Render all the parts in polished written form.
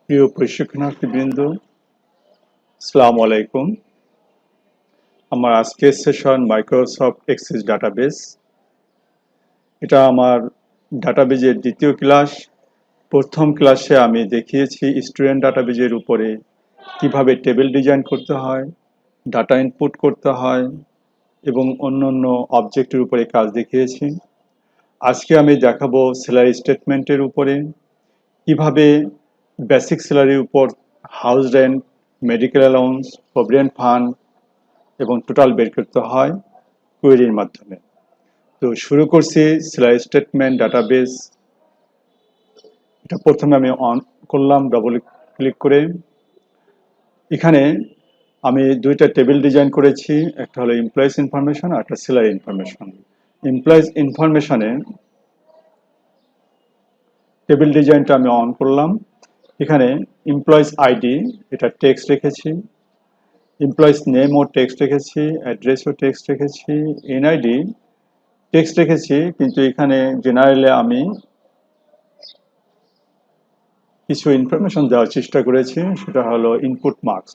প্রিয় প্রশিক্ষণার্থীবৃন্দ, আসসালামু আলাইকুম। আমার আজকের সেশন মাইক্রোসফট এক্সেস ডাটাবেস। এটা আমার ডাটাবেজের দ্বিতীয় ক্লাস। প্রথম ক্লাসে আমি দেখিয়েছি স্টুডেন্ট ডাটাবেজের উপরে কিভাবে টেবিল ডিজাইন করতে হয়, ডাটা ইনপুট করতে হয় এবং অন্যান্য অবজেক্টের উপরে কাজ দেখিয়েছি। আজকে আমি দেখাবো স্যালারি স্টেটমেন্টের উপরে কিভাবে বেসিক স্যালারির উপর house rent, medical allowance, provident fund এবং টোটাল বের করতে হয় কোয়েরির মাধ্যমে। তো শুরু করছি স্যালারি স্টেটমেন্ট ডাটাবেস। এটা প্রথমে আমি অন করলাম ডবল ক্লিক করে। এখানে আমি দুইটা টেবিল ডিজাইন করেছি, একটা হলো এমপ্লয়িজ ইনফরমেশন আর একটা স্যালারি ইনফরমেশন। এমপ্লয়িজ ইনফরমেশনে টেবিল ডিজাইনটা আমি অন করলাম। এখানে এমপ্লয়িজ আইডি এটা টেক্সট রেখেছি, এমপ্লয়িজ নেম ও টেক্সট রেখেছি, অ্যাড্রেস ও টেক্সট রেখেছি, এনআইডি টেক্সট রেখেছি, কিন্তু এখানে জেনারেলে আমি কিছু ইনফরমেশন দেওয়ার চেষ্টা করেছি। সেটা হলো ইনপুট মার্কস।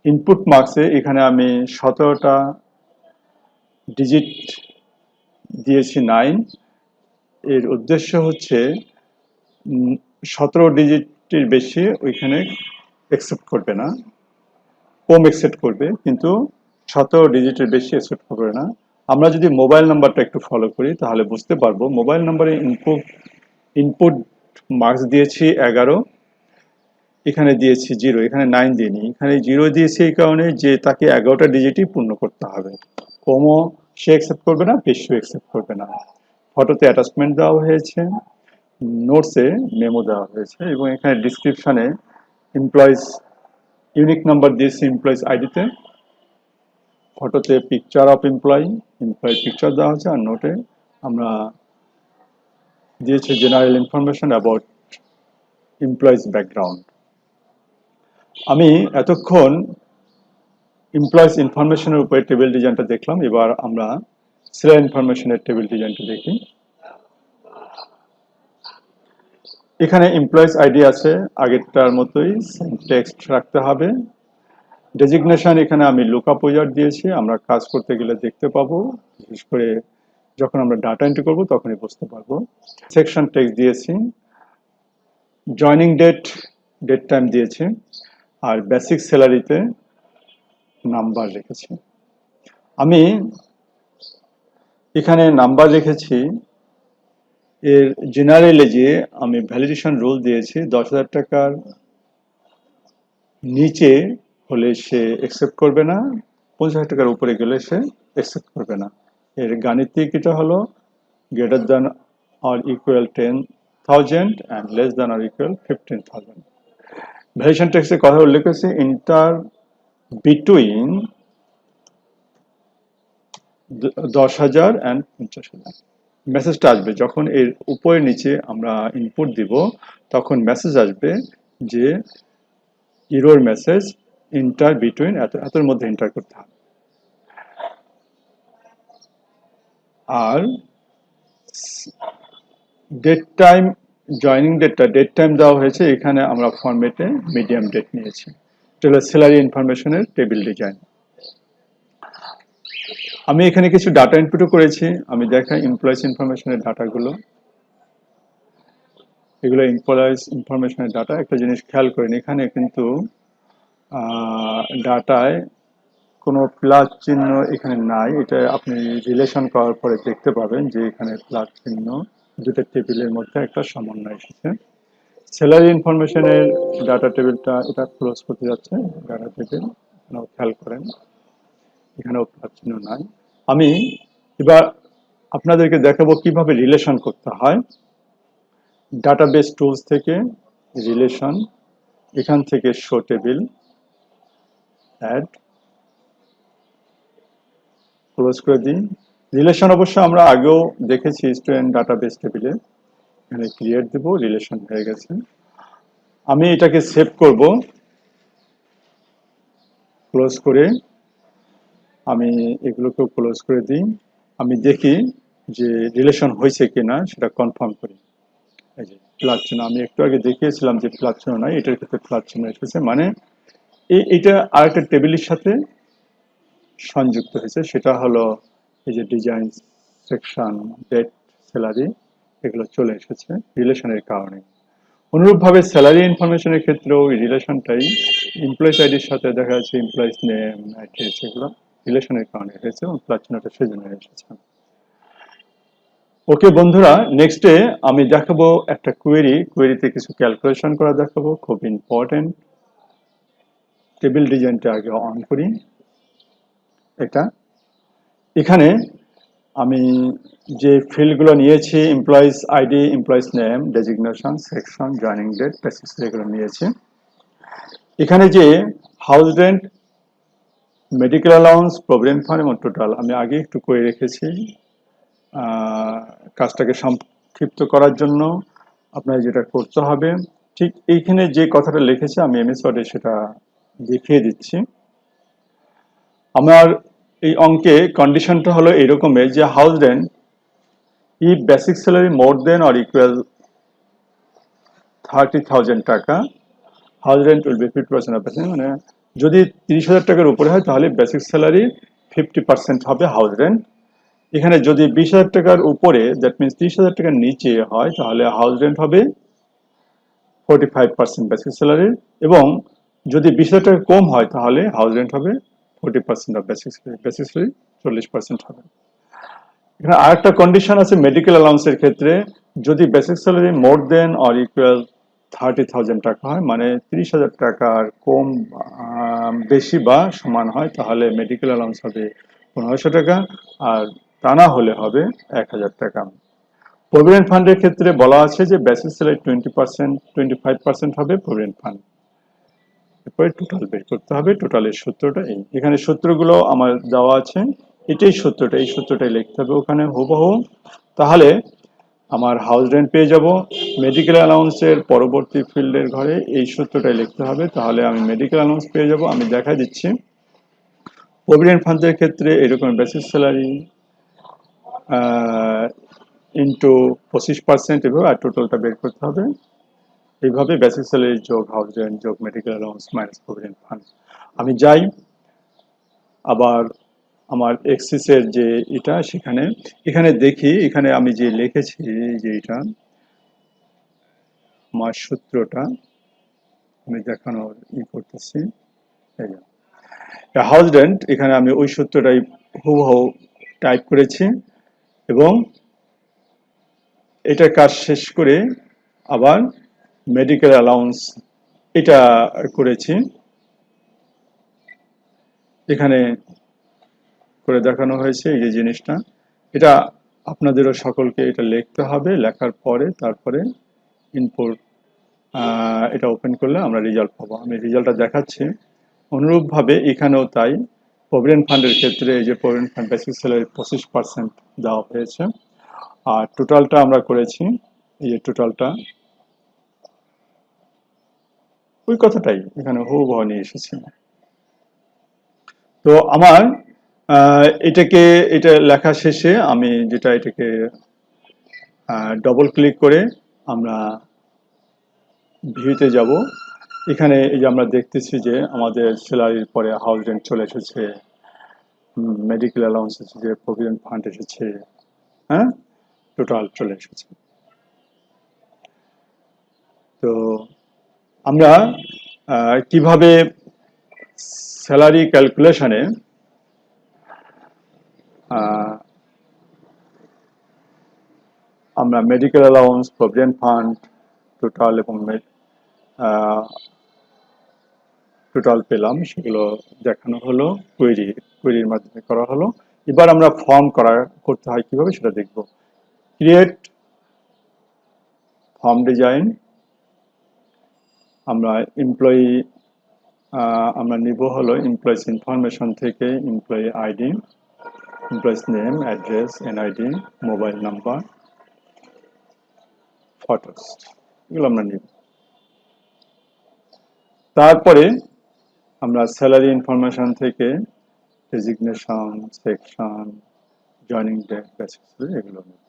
ইনপুট মার্কসে এখানে আমি 17টা ডিজিট দিয়েছি 9। এর উদ্দেশ্য হচ্ছে 17 ডিজিটের বেশি ওইখানে অ্যাকসেপ্ট করবে না, কম অ্যাকসেপ্ট করবে, কিন্তু 17 ডিজিটের বেশি অ্যাকসেপ্ট করবে না। আমরা যদি মোবাইল নাম্বারটা একটু ফলো করি তাহলে বুঝতে পারবো। মোবাইল নাম্বারে ইনপুট মার্কস দিয়েছি 11, এখানে দিয়েছি 0, এখানে 9 দিইনি, এখানে 0 দিয়েছি এই কারণে যে তাকে 11টা ডিজিটই পূর্ণ করতে হবে। কমও সে অ্যাকসেপ্ট করবে না, বেশিও অ্যাকসেপ্ট করবে না। ফটোতে অ্যাটাচমেন্ট দেওয়া হয়েছে, নোটসে মেমো দেওয়া হয়েছে এবং এখানে ডিসক্রিপশনে এমপ্লয়িজ ইউনিক নাম্বার দিয়েছি এমপ্লয়িজ আইডিতে, ফটোতে পিকচার অফ এমপ্লয়ি পিকচার দেওয়া হয়েছে, আর নোটে আমরা দিয়েছি general information about employees background. আমি এতক্ষণ এমপ্লয়িজ ইনফরমেশনের উপরে টেবিল ডিজাইনটা দেখলাম। এবার আমরা স্যালারি ইনফরমেশনের টেবিল ডিজাইনটা দেখি। এখানে এমপ্লয়িজ আইডি আছে, আগেরটার মতোই টেক্সট রাখতে হবে। ডেজিগনেশন এখানে আমি লুকআপ উইজার্ড দিয়েছি, আমরা কাজ করতে গেলে দেখতে পাবো, বিশেষ করে যখন আমরা ডাটা এন্ট্রি করবো তখনই বুঝতে পারবো। সেকশন টেক্সট দিয়েছি, জয়নিং ডেট টাইম দিয়েছি, আর বেসিক স্যালারিতে নাম্বার রেখেছি। আমি এখানে নাম্বার রেখেছি, এর জেনারেলে যে আমি ভ্যালিডেশন রুল দিয়েছি 10,000 টাকার নিচে হলে সে অ্যাকসেপ্ট করবে না, 50,000 টাকার উপরে গেলে সে অ্যাকসেপ্ট করবে না। এর গাণিতিক এটা হলো greater than or equal 10,000 and less than or equal 15,000। Validation টেক্সটে কথা উল্লেখ করেছে ইন্টার বিটুইন 10,000 অ্যান্ড 50,000। মেসেজটা আসবে যখন এর উপরে নিচে আমরা ইনপুট দিব, তখন মেসেজ আসবে যে ইরোর মেসেজ, ইন্টার বিটুইন এতের মধ্যে এন্টার করতে হবে। আর date time, joining date time দেওয়া হয়েছে, এখানে আমরা ফরম্যাটে মিডিয়াম ডেট নিয়েছি। এটা হলো স্যালারি ইনফরমেশনের টেবিল ডিজাইন। আমি এখানে কিছু ডাটা ইনপুটও করেছি, আমি দেখাই এমপ্লয়িজ ইনফরমেশনের ডাটাগুলো। এগুলো এমপ্লয়িজ ইনফরমেশনের ডাটা। একটা জিনিস খেয়াল করেন, এখানে কিন্তু ডাটায় কোনো প্লাস চিহ্ন এখানে নাই। এটা আপনি রিলেশন করার পরে দেখতে পাবেন যে এখানে প্লাস চিহ্ন দুটো টেবিলের মধ্যে একটা সমন্বয় এসেছে। স্যালারি ইনফরমেশনের ডাটা টেবিলটা এটা ক্লোজ করতে যাচ্ছে, ডাটা টেবিল খেয়াল করেন এখানেও প্লাস চিহ্ন নাই। আমি এবার আপনাদেরকে দেখাবো কিভাবে রিলেশন করতে হয়। ডাটাবেস টুলস থেকে রিলেশন, এখান থেকে শো টেবিল, অ্যাড, ক্লোজ করে দিই। রিলেশন অবশ্য আমরা আগেও দেখেছি স্টুডেন্ট ডাটাবেস টেবিলে, এখানে ক্রিয়েট দেব, রিলেশন হয়ে গেছে। আমি এটাকে সেভ করব, ক্লোজ করে আমি এগুলোকেও ক্লোজ করে দিই। আমি দেখি যে রিলেশন হয়েছে কিনা সেটা কনফার্ম করি। এই যে প্লাস চিহ্ন, আমি একটু আগে দেখিয়েছিলাম যে প্লাস চিহ্ন নাই, এটার ক্ষেত্রে প্লাস চিহ্ন এসেছে, মানে এটা আরেকটা টেবিলের সাথে সংযুক্ত হয়েছে, সেটা হলো এই যে ডিজাইন সেকশন, ডেট, স্যালারি, এগুলো চলে এসেছে রিলেশনের কারণে। অনুরূপভাবে স্যালারি ইনফরমেশনের ক্ষেত্রেও এই রিলেশনটাই এমপ্লয়িজ আইডির সাথে দেখা যাচ্ছে এমপ্লয়িজ নেম, অ্যাড্রেস, এগুলো রিলেশনের কারণে হয়েছে এবং প্লাস চিহ্নটা সেজন্য এসেছে। ওকে বন্ধুরা, নেক্সটে আমি দেখাবো একটা কোয়েরিতে কিছু ক্যালকুলেশন করা দেখাবো, খুব ইম্পর্টেন্ট। টেবিল ডিজাইনটা আগে অন করি। এটা এখানে আমি যে ফিল্ডগুলো নিয়েছি, employees ID, employees name, designation, section, joining date, basis, এগুলো নিয়েছি। এখানে যে house rent, medical allowance, provident fund এবং টোটাল আমি আগে একটু করে রেখেছি কাজটাকে সংক্ষিপ্ত করার জন্য। আপনার যেটা করতে হবে, ঠিক এইখানে যে কথাটা লিখেছে আমি এমএস ওয়ার্ডে সেটা দেখিয়ে দিচ্ছি। আমার এই অঙ্কে কন্ডিশনটা হলো এরকমের যে house rent if basic salary more than or equal 30,000 টাকা, house rent will be 50% of basic, মানে যদি 30,000 টাকার উপরে হয় তাহলে বেসিক স্যালারি 50% হবে হাউস রেন্ট। এখানে যদি 20,000 টাকার উপরে, দ্যাট মিনস 30,000 টাকার নিচে হয় তাহলে হাউস রেন্ট হবে 45% বেসিক স্যালারি, এবং যদি 20,000 টাকা কম হয় তাহলে হাউস রেন্ট হবে 40% of basic salary, basic salary 40% হবে। এখানে আরেকটা কন্ডিশন আছে মেডিকেল অ্যালাউন্সের ক্ষেত্রে, যদি basic salary more than or equal 30,000 টাকা হয়, মানে 30,000 টাকার কম, বেশি বা সমান হয়, তাহলে মেডিকেল অ্যালাউন্স হবে 1,500 টাকা, আর তা না হলে হবে 1,000 টাকা। প্রভিডেন্ট ফান্ডের ক্ষেত্রে বলা আছে যে বেসিক স্যালারি 20%, 25% হবে প্রভিডেন্ট ফান্ড। এরপরে টোটাল বের করতে হবে, টোটালের সূত্রটা এই, এখানে সূত্রগুলো আমার দেওয়া আছে, এটাই সূত্রটা, এই সূত্রটাই লিখতে হবে ওখানে হুবহু। তাহলে আমার হাউস রেন্ট পেয়ে যাব। মেডিকেল অ্যালাউন্সের পরবর্তী ফিল্ডের ঘরে এই সূত্রটাই লিখতে হবে, তাহলে আমি মেডিকেল অ্যালাউন্স পেয়ে যাব। আমি দেখাই দিচ্ছি, প্রভিডেন্ট ফান্ডের ক্ষেত্রে এরকম বেসিক স্যালারি ইন্টু 25% এভাবে, আর টোটালটা বের করতে হবে এইভাবে, বেসিক স্যালারি যোগ হাউস রেন্ট যোগ medical allowance minus provident fund. আমি যাই আবার আমার এক্সিসের যে এটা, সেখানে এখানে দেখি, এখানে আমি যে লিখেছি যে এটা আমার সূত্রটা আমি দেখানোর করতেছি। হাউস রেন্ট, এখানে আমি ওই সূত্রটাই হুবহু টাইপ করেছি এবং এটা কাজ শেষ করে আবার মেডিকেল অ্যালাউন্স এটা করেছি, এখানে করে দেখানো হয়েছে এই যে জিনিসটা। এটা আপনাদেরও সকলকে এটা লিখতে হবে, লেখার পরে তারপরে ইনপুট এটা ওপেন করলে আমরা রেজাল্ট পাবো। আমি রেজাল্টটা দেখাচ্ছি। অনুরূপভাবে এখানেও তাই, প্রভিডেন্ট ফান্ডের ক্ষেত্রে এই যে প্রভিডেন্ট ফান্ড বেসিক স্যালারি 25% দেওয়া হয়েছে, আর টোটালটা আমরা করেছি, এই যে টোটালটা ওই কথাটাই এখানে হুবহু নিয়ে এসেছি। তো আমার এটাকে, এটা লেখা শেষে আমি যেটা এটাকে ডবল ক্লিক করে আমরা ভিউতে যাব। এখানে এই যে আমরা দেখতেছি যে আমাদের স্যালারির পরে হাউস রেন্ট চলে এসেছে, মেডিকেল অ্যালাউন্স এসেছে, প্রভিডেন্ট ফান্ড এসেছে, হ্যাঁ, টোটাল চলে এসেছে। তো আমরা কিভাবে স্যালারি ক্যালকুলেশনে আমরা medical allowance, provident fund, total এবং টোটাল পেলাম, সেগুলো দেখানো হলো, কোয়েরির মাধ্যমে করা হলো। এবার আমরা ফর্ম করতে হয় কিভাবে সেটা দেখব। ক্রিয়েট ফর্ম ডিজাইন, আমরা এমপ্লয়ি আমরা নিব হলো এমপ্লয়িজ ইনফরমেশন থেকে employee ID, employees name, address, NID, mobile number, photos, এগুলো আমরা নিব। তারপরে আমরা স্যালারি ইনফরমেশন থেকে designation, section, joining date, basic salary, এগুলো নিব।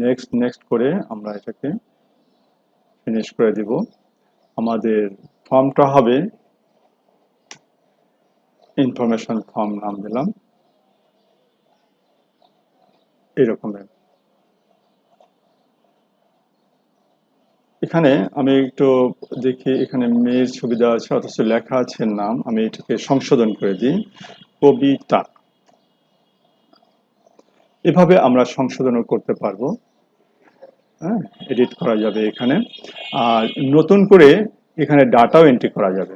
নেক্সট করে আমরা এটাকে ফিনিশ করে দিব। আমাদের ফর্মটা হবে ইনফরমেশন ফর্ম, নাম দিলাম এরকমের। এখানে আমি একটু দেখি, এখানে মেয়ের ছবি দেওয়া আছে অথচ লেখা আছে নাম, আমি এটাকে সংশোধন করে দিই কবিতা। এভাবে আমরা সংশোধনও করতে পারবো, হ্যাঁ, এডিট করা যাবে এখানে। আর নতুন করে এখানে ডাটাও এন্ট্রি করা যাবে।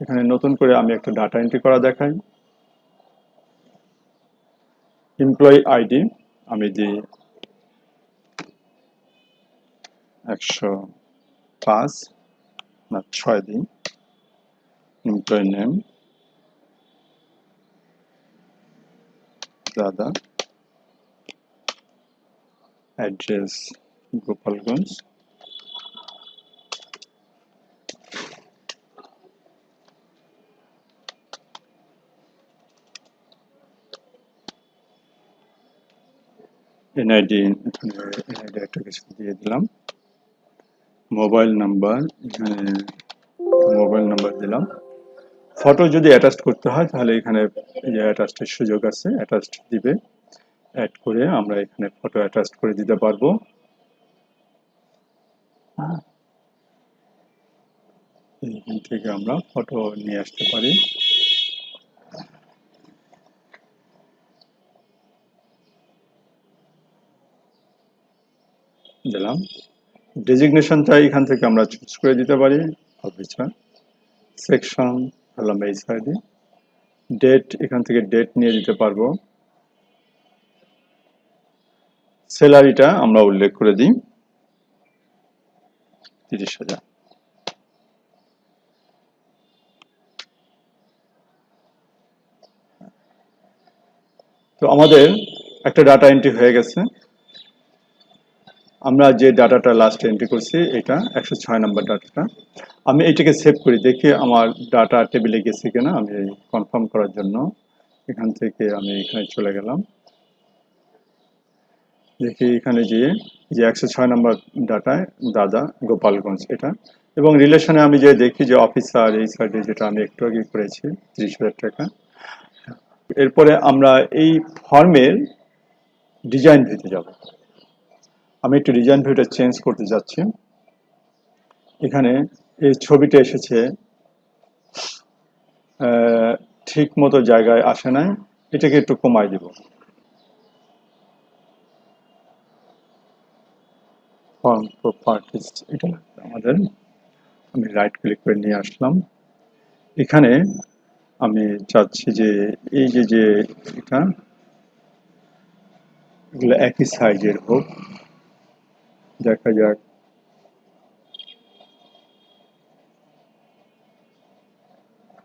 এখানে নতুন করে আমি একটা ডাটা এন্ট্রি করা দেখাই। এমপ্লয়ি আইডি আমি দিই 105 না 6 দিই। এমপ্লয়ি নেম দাদা, অ্যাড্রেস গোপালগঞ্জ, এনআইডি, এখানে এনআইডি একটা কিছু দিয়ে দিলাম। মোবাইল নাম্বার, এখানে মোবাইল নাম্বার দিলাম। ফটো যদি অ্যাটাচ করতে হয় তাহলে এখানে অ্যাটাচের সুযোগ আছে, অ্যাটাচ দিবে। অ্যাড করে আমরা এখানে ফটো অ্যাটাচ করে দিতে পারবো। এখান থেকে আমরা ফটো নিয়ে আসতে পারি। দিলাম। ডেজিগনেশনটা এখান থেকে আমরা চুজ করে দিতে পারি, অফিসার। সেকশন হলাম এই সাইডে। ডেট, এখান থেকে ডেট নিয়ে দিতে পারবো। স্যালারিটা আমরা উল্লেখ করে দিই 30,000। তো আমাদের একটা ডাটা এন্ট্রি হয়ে গেছে। আমরা যে ডাটাটা লাস্ট এন্ট্রি করছি এটা 106 নম্বর ডাটাটা। আমি এটাকে সেভ করি, দেখি আমার ডাটা টেবিলে গেছে কিনা, আমি কনফার্ম করার জন্য এখান থেকে আমি এখানে চলে গেলাম। দেখি এখানে গিয়ে যে 106 নম্বর ডাটায় দাদা গোপালগঞ্জ এটা, এবং রিলেশনে আমি যে দেখি যে অফিসার এই সাইডে যেটা আমি একটু আগে করেছি 30,000 টাকা। এরপরে আমরা এই ফর্মের ডিজাইন ভিউতে যাব। আমি একটু ডিজাইন ভিউটা চেঞ্জ করতে যাচ্ছি। এখানে এই ছবিটা এসেছে ঠিক মতো জায়গায় আসে নাই, এটাকে একটু কমাই দিব। ফর্ম প্রপার্টিজ এটা আমাদের, আমি রাইট ক্লিক করে নিয়ে আসলাম। এখানে আমি চাচ্ছি যে এই যে এটা এগুলো একই সাইজের হোক, দেখা যাক।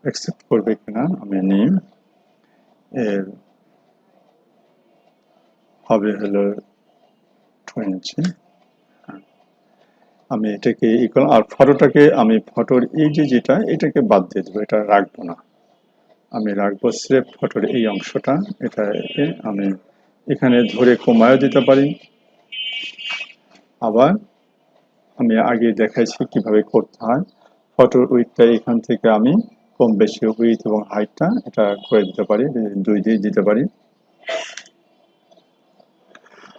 অ্যাকসেপ্ট করবে কিনা আমি নিই। এর হবে হলো 2 ইঞ্চি। আমি এটাকে ইকুয়াল, আর ফটোটাকে আমি ফটোর এই যেটা এটাকে বাদ দিয়ে দেবো, এটা রাখবো না। আমি রাখবো স্রেফ ফটোর এই অংশটা, এটাকে আমি এখানে ধরে কমায়ও দিতে পারি। আবার আমি আগে দেখাইছি কিভাবে করতে হয়। ফটোর উইডথটা এখান থেকে আমি কম বেশি উইডথ এবং হাইটটা এটা করে দিতে পারি, 2 দিয়ে দিতে পারি।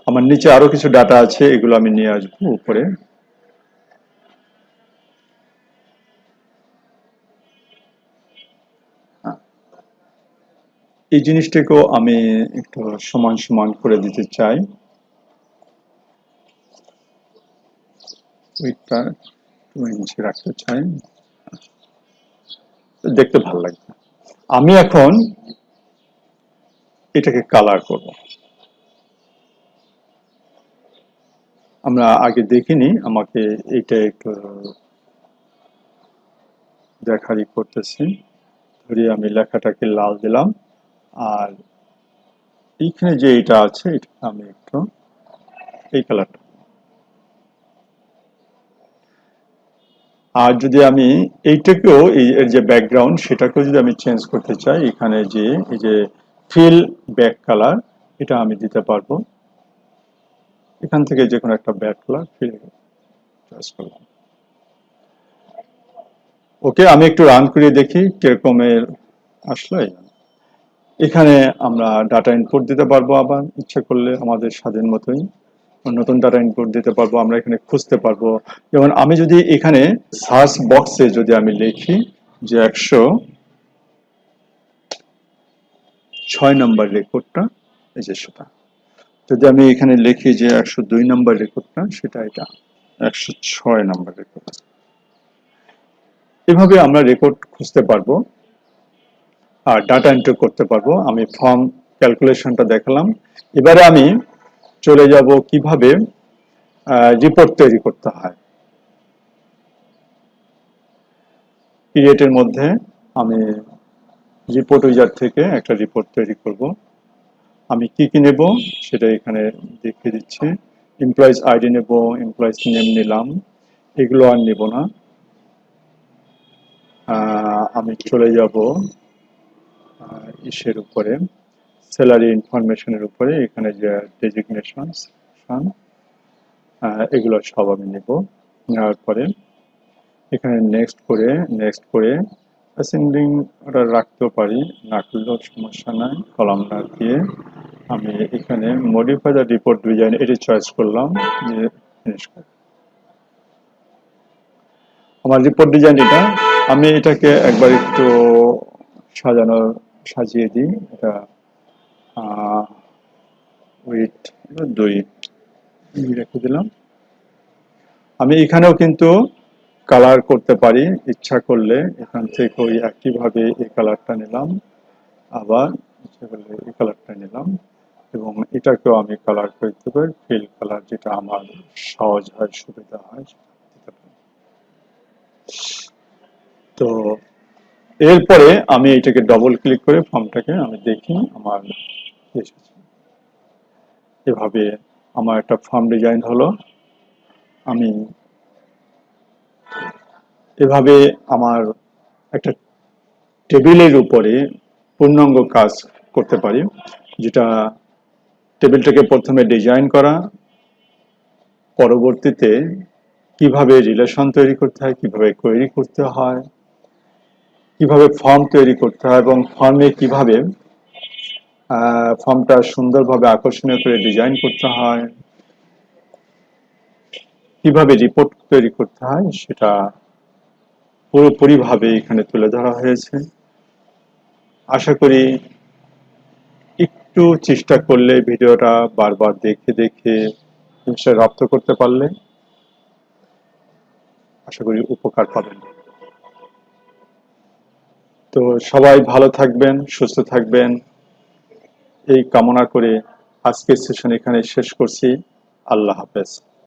আমার নিচে আরো কিছু ডাটা আছে, এগুলো আমি নিয়ে আসবো উপরে। এই জিনিসটাকেও আমি একটু সমান সমান করে দিতে চাই, উইডথটা 2 ইঞ্চি রাখতে চাই, দেখতে ভালো লাগবে। আমি এখন এটাকে কালার করব। আমরা আগে দেখিনি, আমাকে এটা একটু দেখারই করতেছি। ধরি আমি লেখাটাকে লাল দিলাম, আর এইখানে যে এটা আছে এটা আমি একটু এই কালারটা। আর যদি আমি এইটাকেও এর যে ব্যাকগ্রাউন্ড সেটাকেও যদি আমি চেঞ্জ করতে চাই, এখানে যে এই যে ফিল ব্যাক কালার এটা আমি দিতে পারবো। এখান থেকে যে কোনো একটা ব্যাড কালার চয়েস করলাম। ওকে, আমি একটু রান করে দেখি কিরকমের আসলো। এখানে আমরা ডাটা ইনপুট দিতে পারবো, আবার ইচ্ছা করলে আমাদের স্বাধীন মতোই নতুন ডাটা ইনপুট দিতে পারবো। আমরা এখানে খুঁজতে পারবো। যেমন আমি যদি এখানে সার্চ বক্সে যদি আমি লিখি যে 106 নম্বর রেকর্ডটা, এই যে সেটা। যদি আমি এখানে লিখি যে 102 নম্বর রেকর্ডটা, সেটা এটা 106 নম্বর রেকর্ড। এভাবে আমরা রেকর্ড খুঁজতে পারবো আর ডাটা এন্ট্রি করতে পারবো। আমি ফর্ম ক্যালকুলেশনটা দেখালাম। এবারে আমি চলে যাব কিভাবে রিপোর্ট তৈরি করতে হয়। ক্রিয়েটের মধ্যে আমি রিপোর্ট উইজার থেকে একটা রিপোর্ট তৈরি করব। আমি কি কি নেব সেটা এখানে দেখিয়ে দিচ্ছি। এমপ্লয়িজ আইডি নেব, এমপ্লয়িজ নেম নিলাম, এগুলো আর নেব না। আমি চলে যাব ইসের উপরে, স্যালারি ইনফরমেশনের উপরে। এখানে যে ডেজিগনেশন এগুলো সব আমি নেব। নেওয়ার পরে এখানে নেক্সট করে অ্যাসেন্ডিং ওটা রাখতেও পারি, না করলেও সমস্যা নাই। কলামনার দিয়ে আমি এখানে মডিফাই দ্য রিপোর্ট ডিজাইন এটি চয়েস করলাম যে ফিনিশ করব। আমার রিপোর্ট ডিজাইন এটা। আমি এটাকে একবার একটু সাজিয়ে দিই। এটা উইথ 2 রেখে দিলাম। আমি এখানেও কিন্তু কালার করতে পারি ইচ্ছা করলে। এখান থেকে ওই একইভাবে এই কালারটা নিলাম, আবার ইচ্ছা করলে এই কালারটা নিলাম, এবং এটাকেও আমি কালার করতে পারি ফিল কালার, যেটা আমার সহজ হয়, সুবিধা হয়। তো এরপরে আমি এটাকে ডবল ক্লিক করে ফর্মটাকে আমি দেখি আমার এসেছে। এভাবে আমার একটা ফর্ম ডিজাইন হলো। আমি এভাবে আমার একটা টেবিলের উপরে পূর্ণাঙ্গ কাজ করতে পারি, যেটা টেবিলটাকে প্রথমে ডিজাইন করা, পরবর্তীতে কিভাবে রিলেশন তৈরি করতে হয়, কিভাবে কোয়েরি করতে হয়, কিভাবে ফর্ম তৈরি করতে হয়, এবং ফর্মে কিভাবে ফর্মটা সুন্দরভাবে আকর্ষণীয় করে ডিজাইন করতে হয়, কিভাবে রিপোর্ট তৈরি করতে হয়, সেটা পুরোপুরিভাবে এখানে তুলে ধরা হয়েছে। আশা করি একটু চেষ্টা করলে, ভিডিওটা বারবার দেখে দেখে জিনিসটা রপ্ত করতে পারলে আশা করি উপকার পাবেন। তো সবাই ভালো থাকবেন, সুস্থ থাকবেন এই কামনা করে আজকের সেশন এখানে শেষ করছি। আল্লাহ হাফেজ।